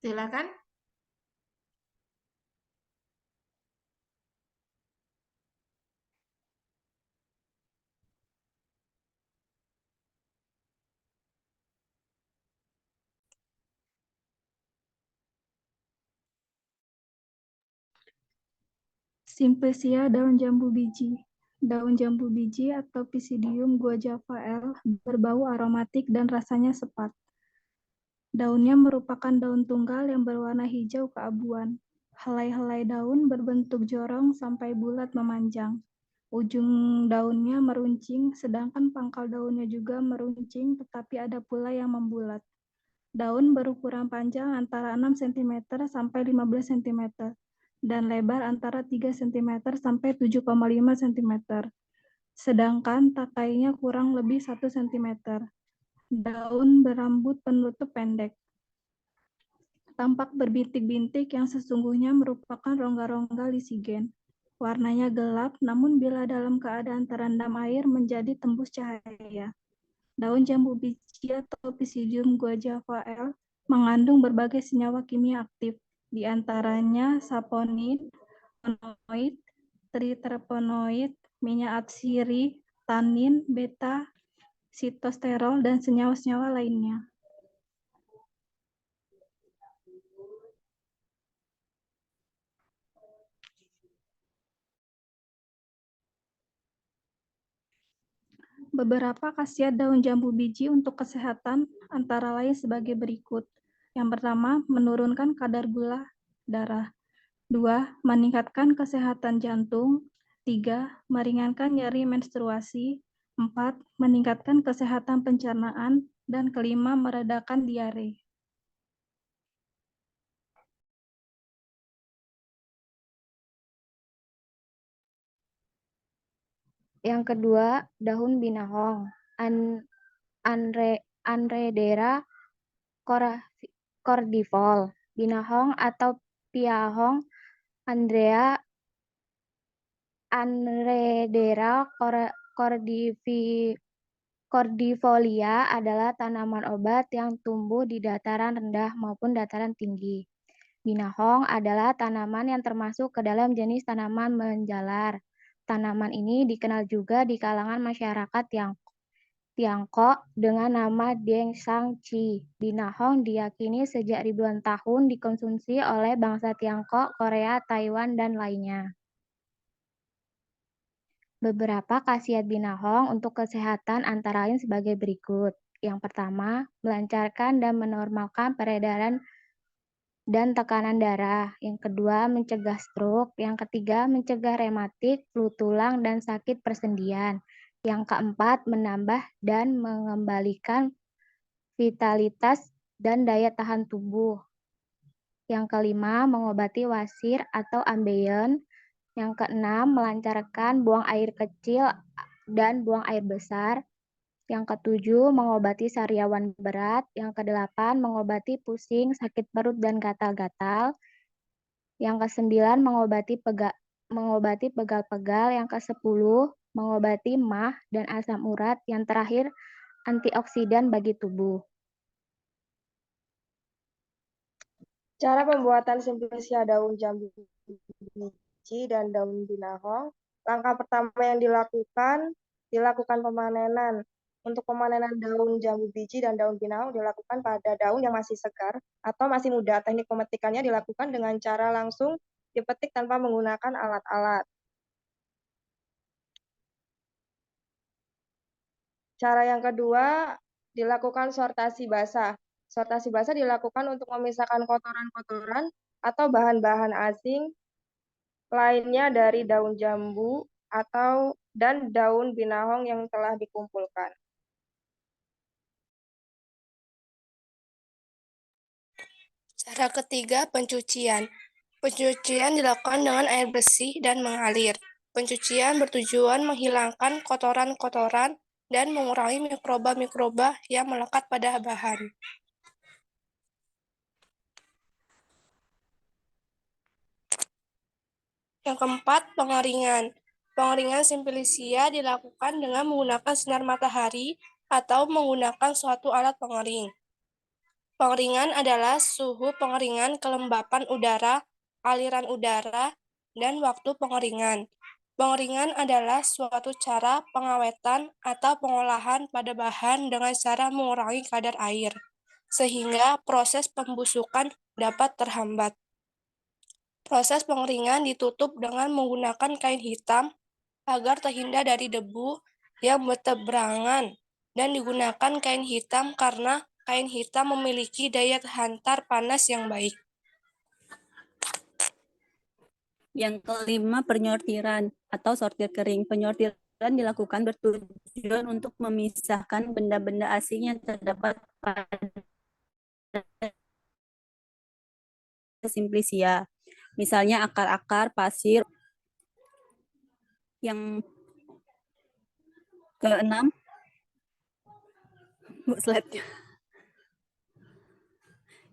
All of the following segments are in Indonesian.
Silakan. Simplicia daun jambu biji. Daun jambu biji atau Pisidium guajava L berbau aromatik dan rasanya sepat. Daunnya merupakan daun tunggal yang berwarna hijau keabuan. Helai-helai daun berbentuk jorong sampai bulat memanjang. Ujung daunnya meruncing, sedangkan pangkal daunnya juga meruncing, tetapi ada pula yang membulat. Daun berukuran panjang antara 6 cm sampai 15 cm dan lebar antara 3 cm sampai 7,5 cm. Sedangkan takainya kurang lebih 1 cm. Daun berambut penutup pendek. Tampak berbintik-bintik yang sesungguhnya merupakan rongga-rongga lisigen. Warnanya gelap, namun bila dalam keadaan terendam air menjadi tembus cahaya. Daun jambu biji atau Pisidium guajava L mengandung berbagai senyawa kimia aktif, di antaranya saponin, flavonoid, triterpenoid, minyak atsiri, tanin, beta, sitosterol, dan senyawa-senyawa lainnya. Beberapa khasiat daun jambu biji untuk kesehatan antara lain sebagai berikut. Yang pertama, menurunkan kadar gula darah. 2. Meningkatkan kesehatan jantung. 3. Meringankan nyeri menstruasi. 4. Meningkatkan kesehatan pencernaan. Dan kelima, meredakan diare. Yang kedua, daun binahong. Anredera cordifol. Binahong atau piahong Andrea Anredera cordifolia adalah tanaman obat yang tumbuh di dataran rendah maupun dataran tinggi. Binahong adalah tanaman yang termasuk ke dalam jenis tanaman menjalar. Tanaman ini dikenal juga di kalangan masyarakat Tiongkok dengan nama Deng Sang Chi. Binahong diyakini sejak ribuan tahun dikonsumsi oleh bangsa Tiongkok, Korea, Taiwan, dan lainnya. Beberapa khasiat binahong untuk kesehatan antara lain sebagai berikut. Yang pertama, melancarkan dan menormalkan peredaran dan tekanan darah. Yang kedua, mencegah stroke. Yang ketiga, mencegah rematik, flu tulang, dan sakit persendian. Yang keempat, menambah dan mengembalikan vitalitas dan daya tahan tubuh. Yang kelima, mengobati wasir atau ambeien. Yang keenam, melancarkan buang air kecil dan buang air besar. Yang ketujuh, mengobati sariawan berat. Yang kedelapan, mengobati pusing, sakit perut, dan gatal-gatal. Yang kesembilan, mengobati pegal-pegal. Yang kesepuluh, mengobati MAH dan asam urat. Yang terakhir, antioksidan bagi tubuh. Cara pembuatan simplicia daun jambu biji dan daun binahong. Langkah pertama yang dilakukan pemanenan. Untuk pemanenan daun jambu biji dan daun binahong dilakukan pada daun yang masih segar atau masih muda. Teknik pemetikannya dilakukan dengan cara langsung dipetik tanpa menggunakan alat-alat. Cara yang kedua, dilakukan sortasi basah. Sortasi basah dilakukan untuk memisahkan kotoran-kotoran atau bahan-bahan asing lainnya dari daun jambu dan daun binahong yang telah dikumpulkan. Cara ketiga, pencucian. Pencucian dilakukan dengan air bersih dan mengalir. Pencucian bertujuan menghilangkan kotoran-kotoran dan mengurangi mikroba-mikroba yang melekat pada bahan. Yang keempat, pengeringan. Pengeringan simplicia dilakukan dengan menggunakan sinar matahari atau menggunakan suatu alat pengering. Pengeringan adalah suhu pengeringan, kelembapan udara, aliran udara, dan waktu pengeringan. Pengeringan adalah suatu cara pengawetan atau pengolahan pada bahan dengan cara mengurangi kadar air, sehingga proses pembusukan dapat terhambat. Proses pengeringan ditutup dengan menggunakan kain hitam agar terhindar dari debu yang bertebarangan, dan digunakan kain hitam karena kain hitam memiliki daya hantar panas yang baik. Yang kelima, penyortiran atau sortir kering. Penyortiran dilakukan bertujuan untuk memisahkan benda-benda asing yang terdapat pada Simplicia. Misalnya akar-akar, pasir. Yang keenam, slide-nya.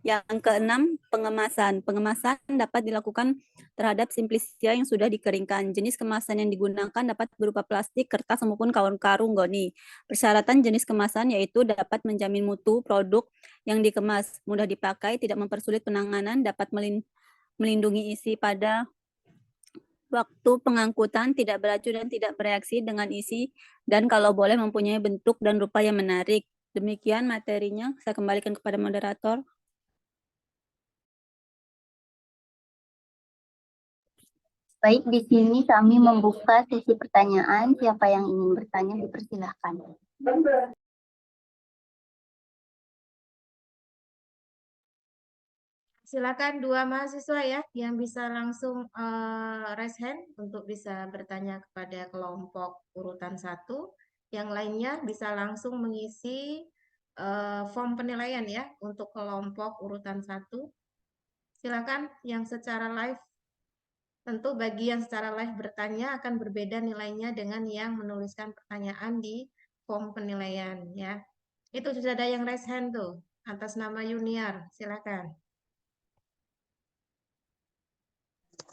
Yang keenam, pengemasan. Pengemasan dapat dilakukan terhadap Simplicia yang sudah dikeringkan. Jenis kemasan yang digunakan dapat berupa plastik, kertas, maupun karung goni. Persyaratan jenis kemasan yaitu dapat menjamin mutu produk yang dikemas, mudah dipakai, tidak mempersulit penanganan, dapat melindungi isi pada waktu pengangkutan, tidak beracun dan tidak bereaksi dengan isi, dan kalau boleh mempunyai bentuk dan rupa yang menarik. Demikian materinya, saya kembalikan kepada moderator. Baik, di sini kami membuka sesi pertanyaan. Siapa yang ingin bertanya, dipersilahkan. Silakan dua mahasiswa ya yang bisa langsung raise hand untuk bisa bertanya kepada kelompok urutan 1. Yang lainnya bisa langsung mengisi form penilaian ya untuk kelompok urutan 1. Silakan yang secara live. Tentu bagi yang secara live bertanya akan berbeda nilainya dengan yang menuliskan pertanyaan di form penilaian ya. Itu sudah ada yang raise hand tuh atas nama Yuniar. Silakan.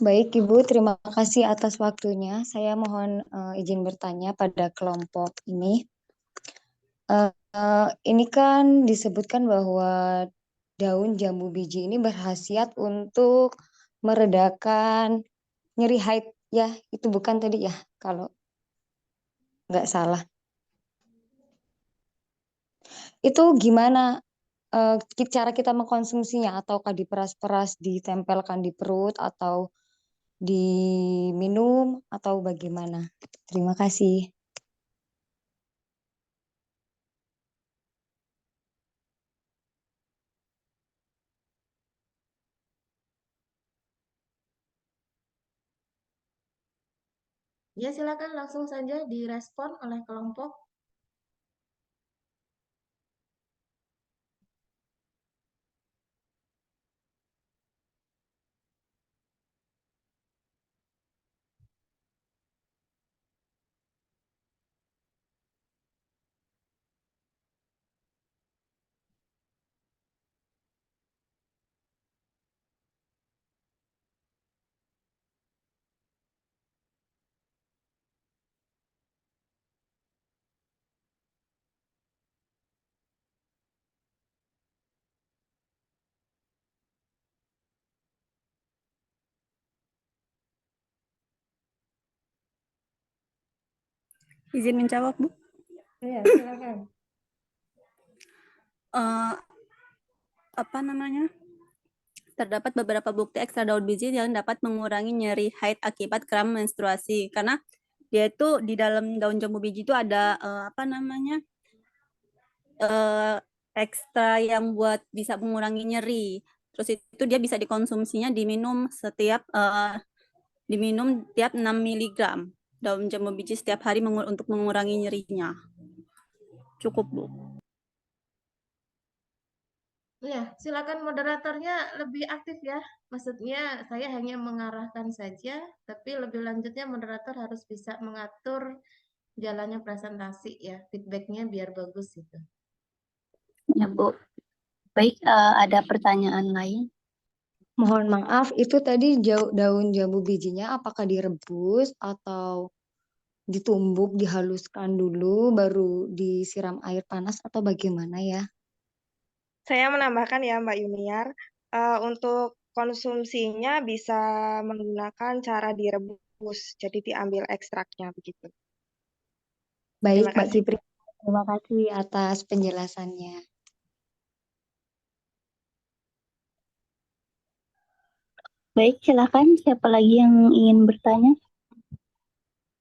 Baik Ibu, terima kasih atas waktunya. Saya mohon izin bertanya pada kelompok ini. Ini kan disebutkan bahwa daun jambu biji ini berkhasiat untuk meredakan nyeri haid ya, itu bukan tadi ya kalau nggak salah. Itu gimana cara kita mengkonsumsinya, ataukah diperas-peras, ditempelkan di perut, atau diminum, atau bagaimana? Terima kasih. Ya, silakan langsung saja direspon oleh kelompok. Izin menjawab, Bu. Ya, silakan. Terdapat beberapa bukti ekstra daun biji yang dapat mengurangi nyeri haid akibat kram menstruasi, karena dia itu di dalam daun jambu biji itu ada ekstra yang buat bisa mengurangi nyeri. Terus itu dia bisa dikonsumsinya diminum tiap 6 mg daun jambu biji setiap hari untuk mengurangi nyerinya. Cukup, Bu. Ya, silakan moderatornya lebih aktif ya. Maksudnya saya hanya mengarahkan saja, tapi lebih lanjutnya moderator harus bisa mengatur jalannya presentasi ya, feedbacknya biar bagus gitu. Ya, Bu. Baik, ada pertanyaan lain? Mohon maaf, itu tadi daun jambu bijinya apakah direbus atau ditumbuk, dihaluskan dulu, baru disiram air panas, atau bagaimana ya? Saya menambahkan ya Mbak Yuniar, untuk konsumsinya bisa menggunakan cara direbus, jadi diambil ekstraknya begitu. Baik, Terima Mbak kasih. Kipri. Terima kasih atas penjelasannya. Baik, silakan. Siapa lagi yang ingin bertanya?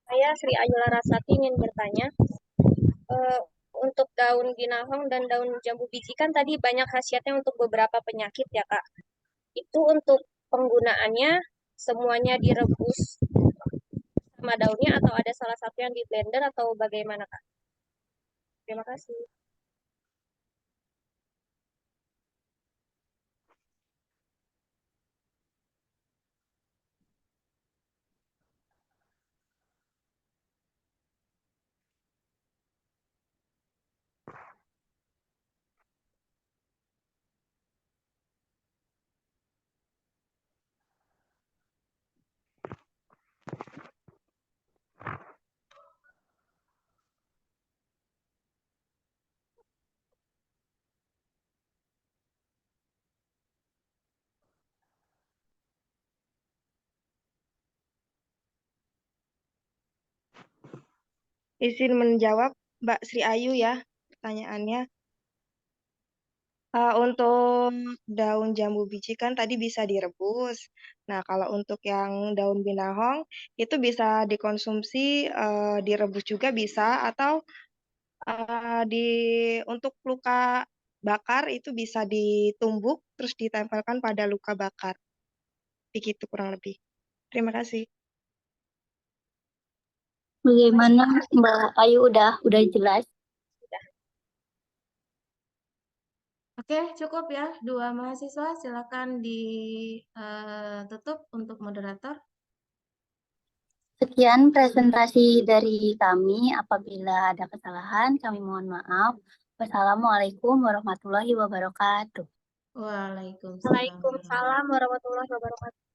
Saya Sri Ayu Larasati ingin bertanya, untuk daun ginahong dan daun jambu biji kan tadi banyak khasiatnya untuk beberapa penyakit ya Kak. Itu untuk penggunaannya semuanya direbus sama daunnya atau ada salah satu yang di blender atau bagaimana Kak? Terima kasih. Izin menjawab Mbak Sri Ayu ya pertanyaannya. Untuk daun jambu biji kan tadi bisa direbus. Nah, kalau untuk yang daun binahong itu bisa dikonsumsi, direbus juga bisa, atau di untuk luka bakar itu bisa ditumbuk terus ditempelkan pada luka bakar. Begitu kurang lebih. Terima kasih. Bagaimana Mbak Ayu, udah jelas? Oke, cukup ya. Dua mahasiswa, silakan ditutup untuk moderator. Sekian presentasi dari kami. Apabila ada kesalahan, kami mohon maaf. Wassalamualaikum warahmatullahi wabarakatuh. Waalaikumsalam. Waalaikumsalam warahmatullahi wabarakatuh.